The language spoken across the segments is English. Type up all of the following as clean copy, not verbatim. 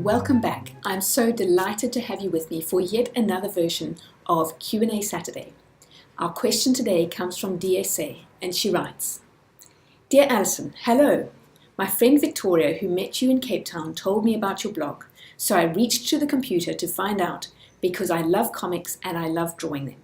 Welcome back. I'm so delighted to have you with me for yet another version of Q&A Saturday. Our question today comes from DSA and she writes, Dear Alison, hello. My friend Victoria, who met you in Cape Town, told me about your blog, so I reached to the computer to find out because I love comics and I love drawing them.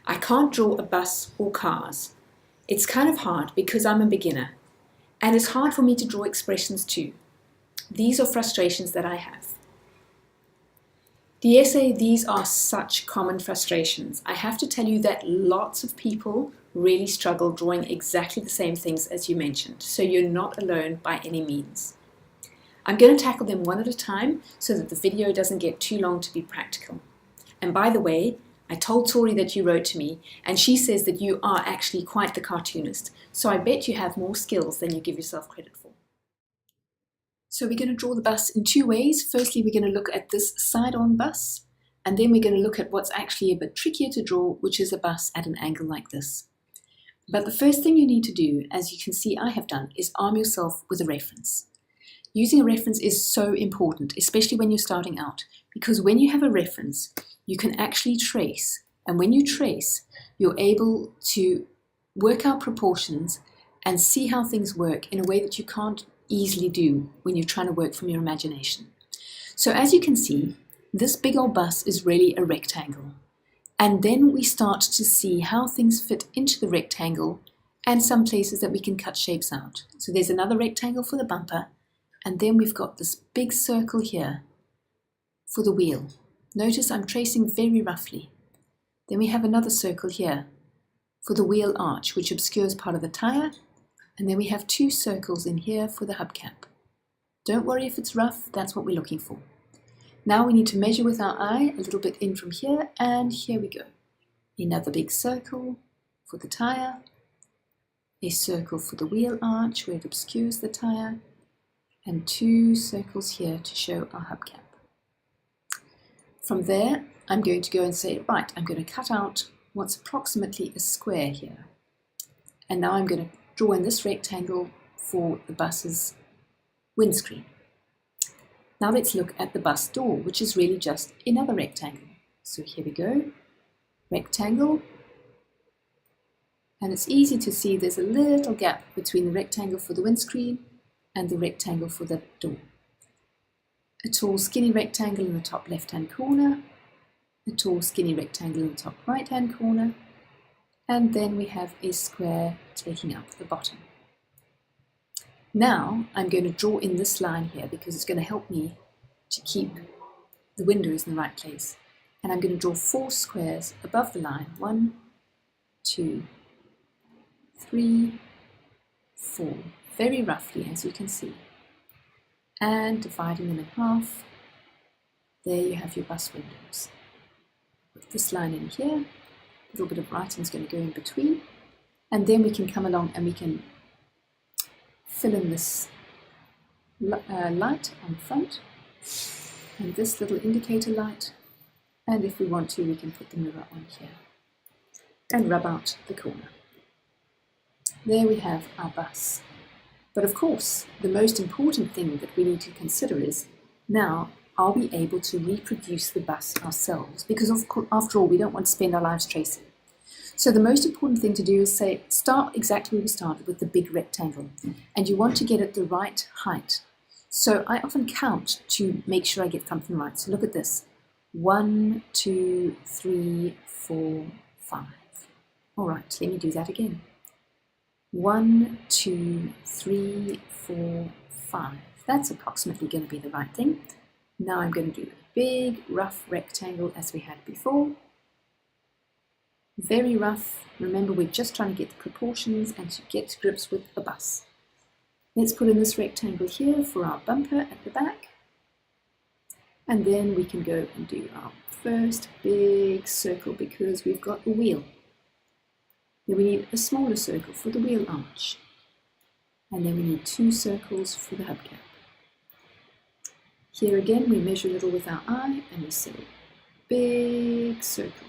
I can't draw a bus or cars. It's kind of hard because I'm a beginner, and it's hard for me to draw expressions too. These are frustrations that I have. The essay, these are such common frustrations. I have to tell you that lots of people really struggle drawing exactly the same things as you mentioned, so you're not alone by any means. I'm going to tackle them one at a time so that the video doesn't get too long to be practical. And by the way, I told Tori that you wrote to me, and she says that you are actually quite the cartoonist, so I bet you have more skills than you give yourself credit for. So we're going to draw the bus in two ways. Firstly, we're going to look at this side-on bus, and then we're going to look at what's actually a bit trickier to draw, which is a bus at an angle like this. But the first thing you need to do, as you can see I have done, is arm yourself with a reference. Using a reference is so important, especially when you're starting out, because when you have a reference, you can actually trace, and when you trace, you're able to work out proportions and see how things work in a way that you can't easily do when you're trying to work from your imagination. So as you can see, this big old bus is really a rectangle. And then we start to see how things fit into the rectangle and some places that we can cut shapes out. So there's another rectangle for the bumper, and then we've got this big circle here for the wheel. Notice I'm tracing very roughly. Then we have another circle here for the wheel arch, which obscures part of the tire. And then we have two circles in here for the hubcap. Don't worry if it's rough, that's what we're looking for. Now we need to measure with our eye a little bit in from here, and here we go. Another big circle for the tire, a circle for the wheel arch where it obscures the tire, and two circles here to show our hubcap. From there, I'm going to go and say, right, I'm going to cut out what's approximately a square here. And now I'm going to draw in this rectangle for the bus's windscreen. Now let's look at the bus door, which is really just another rectangle. So here we go, rectangle. And it's easy to see there's a little gap between the rectangle for the windscreen and the rectangle for the door. A tall skinny rectangle in the top left-hand corner, a tall skinny rectangle in the top right-hand corner, and then we have a square taking up the bottom. Now I'm going to draw in this line here because it's going to help me to keep the windows in the right place. And I'm going to draw 4 squares above the line. 1, 2, 3, 4. Very roughly, as you can see. And dividing them in half. There you have your bus windows. Put this line in here. A little bit of writing is going to go in between, and then we can come along and we can fill in this light on the front and this little indicator light, and if we want to we can put the mirror on here and rub out the corner. There we have our bus. But of course the most important thing that we need to consider is, now are we able to reproduce the bus ourselves? Because after all, we don't want to spend our lives tracing. So the most important thing to do is say, start exactly where we started with the big rectangle. And you want to get it the right height. So I often count to make sure I get something right. So look at this. 1, 2, 3, 4, 5. All right, let me do that again. 1, 2, 3, 4, 5. That's approximately going to be the right thing. Now I'm going to do a big rough rectangle as we had before. Very rough. Remember, we're just trying to get the proportions and to get to grips with the bus. Let's put in this rectangle here for our bumper at the back. And then we can go and do our first big circle because we've got the wheel. Then we need a smaller circle for the wheel arch. And then we need 2 circles for the hubcap. Here again, we measure a little with our eye and we say big circle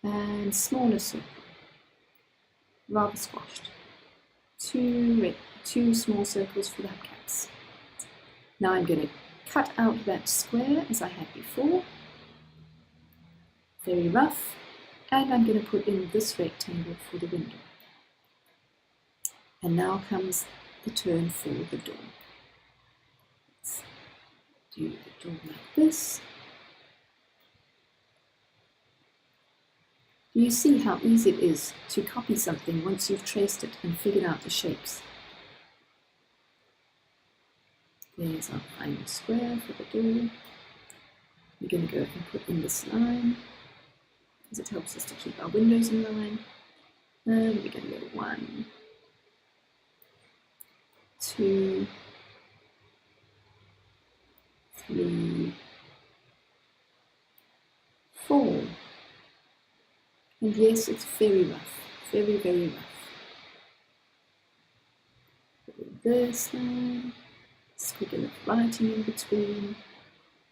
and smaller circle, rather squashed. 2 small circles for the hubcaps. Now I'm going to cut out that square as I had before, very rough, and I'm going to put in this rectangle for the window. And now comes the turn for the door. Let's do the door like this. Do you see how easy it is to copy something once you've traced it and figured out the shapes? There's our final square for the door. We're going to go and put in this line, because it helps us to keep our windows in line. And we're going to go 1, 2, 3, 4. And yes, it's very rough, very, very rough. Put in this line, squiggle of writing in between.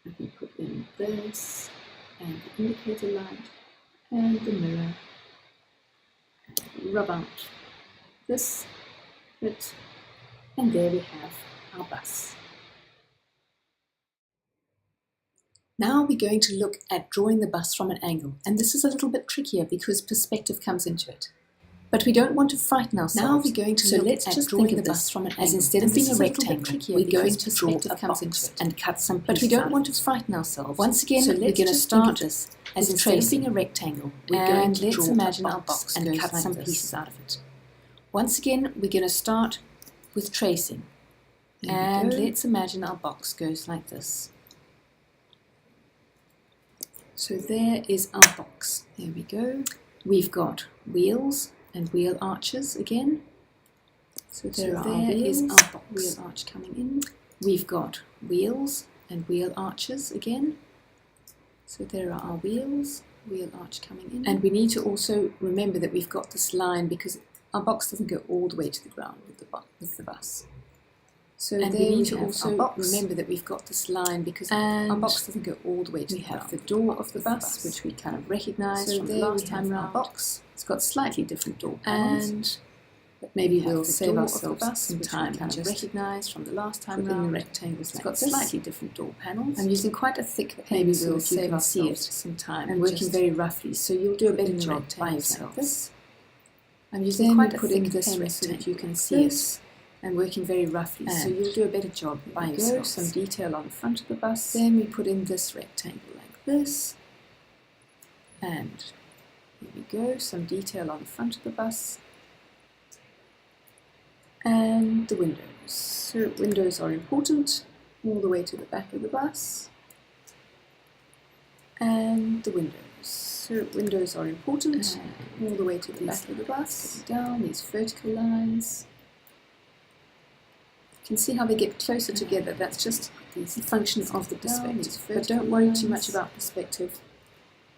I can put in this, and the indicator light, and the mirror. And rub out this bit, and there we have our bus. Now we're going to look at drawing the bus from an angle, and this is a little bit trickier because perspective comes into it. But we don't want to frighten ourselves. Now we're going to look at drawing the bus from an angle, as instead of being a rectangle, we're going to draw a box and cut some pieces. But we don't want to frighten ourselves. Once again, we're going to start this as instead of being a rectangle, we're going to draw a box and cut some pieces out of it. Once again, we're going to start with tracing, and let's imagine our box goes like this. So there is our box. There we go. We've got wheels and wheel arches again. So there is our box. Wheel arch coming in. We've got wheels and wheel arches again. So there are our wheels, wheel arch coming in. And we need to also remember that we've got this line because our box doesn't go all the way to the ground with the bus. So and we need to also remember that we've got this line because our box doesn't go all the way to the ground. We have the door of the bus, which we kind of recognise from the last time round. Our box. It's got slightly different door panels. And maybe we'll save ourselves some time and just recognise from the last time round. The rectangles it's got slightly different door panels. I'm using quite a thick pen, maybe we'll save ourselves some time and working very roughly. So you'll do a better job by yourself. I'm using quite a thick pen so that you can see it. And working very roughly, so you'll do a better job by yourself. Some detail on the front of the bus. Then we put in this rectangle like this, and here we go. Some detail on the front of the bus, and the windows. So windows are important all the way to the back of the bus, and the windows. So windows are important all the way to the back of the bus. Down these vertical lines. You can see how they get closer together. That's just the function of the perspective. But don't worry too much about perspective.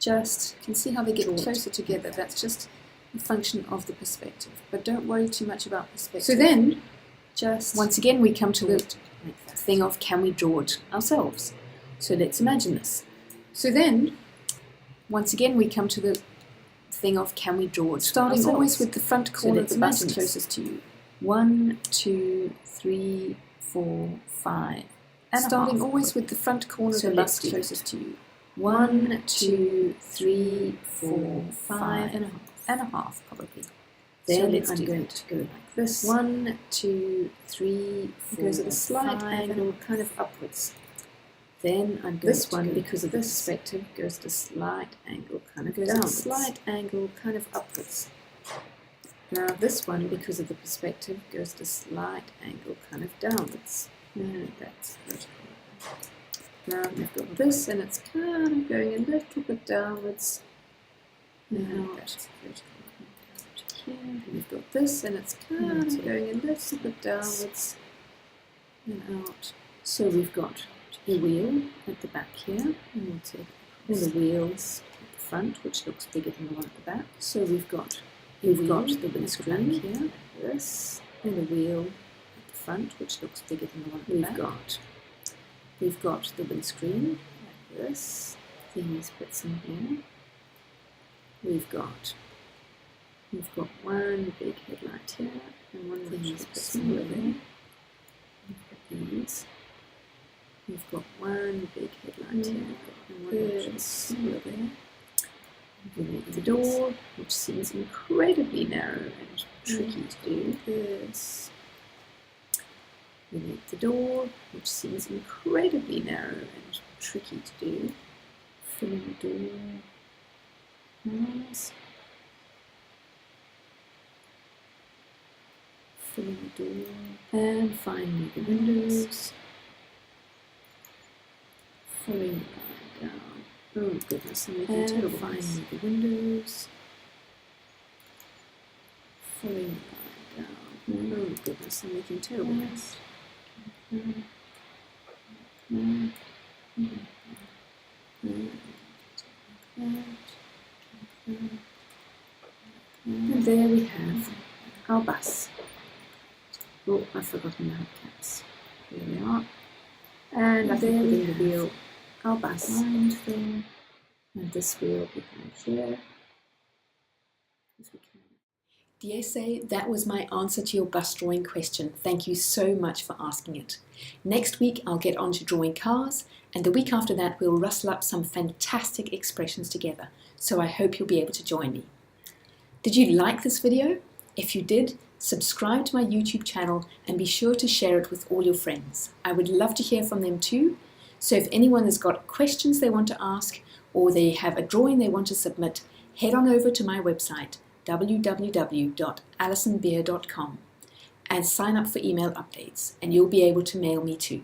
Just can see how they get closer together. That's just the function of the perspective. But don't worry too much about perspective. So then, just once again, we come to the thing of can we draw it ourselves? So let's imagine this. So then, once again, we come to the thing of can we draw it starting ourselves? Always with the front corner of the bus closest to you. 1, 2, 3, 4, 5. And starting always with the front corner of the bus closest to you. 1, 2, 3, 4, 5 and a half probably. Then I'm going to go like this. 1, 2, 3, 4. It goes at a slight angle, kind of upwards. Then I'm going this one because of the perspective goes at a slight angle, kind of downwards. A slight angle, kind of upwards. Now this one, because of the perspective, goes at a slight angle, kind of downwards. And that's vertical. Now we've got this, and it's kind of going a little bit downwards. Now that's vertical. Here. And we've got this, and it's kind of going a little bit downwards and out. So we've got a wheel at the back here, and we'll take the wheels at the front, which looks bigger than the one at the back. So we've got the windscreen here, this, and the wheel at the front, which looks bigger than the one at the back. We've got the windscreen like this, these bits in here. We've got one big headlight here, and one of these bits in there. We've got these. We've got one big headlight here, and one smaller there. We need the door, which seems incredibly narrow and tricky to do. This. We need the door, which seems incredibly narrow and tricky to do. Filling the door. Nice. Filling the door. And finally the windows. Following the line down. Oh goodness, I'm making terrible finally the windows. Following the line down. Oh goodness, I'm making terrible mess. And there we have our bus. Oh, I've forgotten the hubcaps. Here we are. And I think within the wheel, our bus lined there, and this wheel behind here, as we can. Dear Say, that was my answer to your bus drawing question. Thank you so much for asking it. Next week I'll get on to drawing cars, and the week after that we'll rustle up some fantastic expressions together, so I hope you'll be able to join me. Did you like this video? If you did, subscribe to my YouTube channel and be sure to share it with all your friends. I would love to hear from them too, so if anyone has got questions they want to ask or they have a drawing they want to submit, head on over to my website www.alisonbeer.com and sign up for email updates, and you'll be able to mail me too.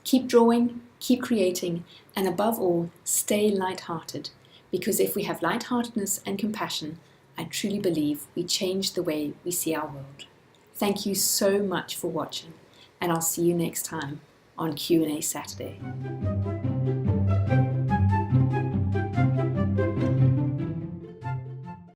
Keep drawing, keep creating, and above all, stay light-hearted, because if we have light-heartedness and compassion, I truly believe we change the way we see our world. Thank you so much for watching, and I'll see you next time on Q&A Saturday.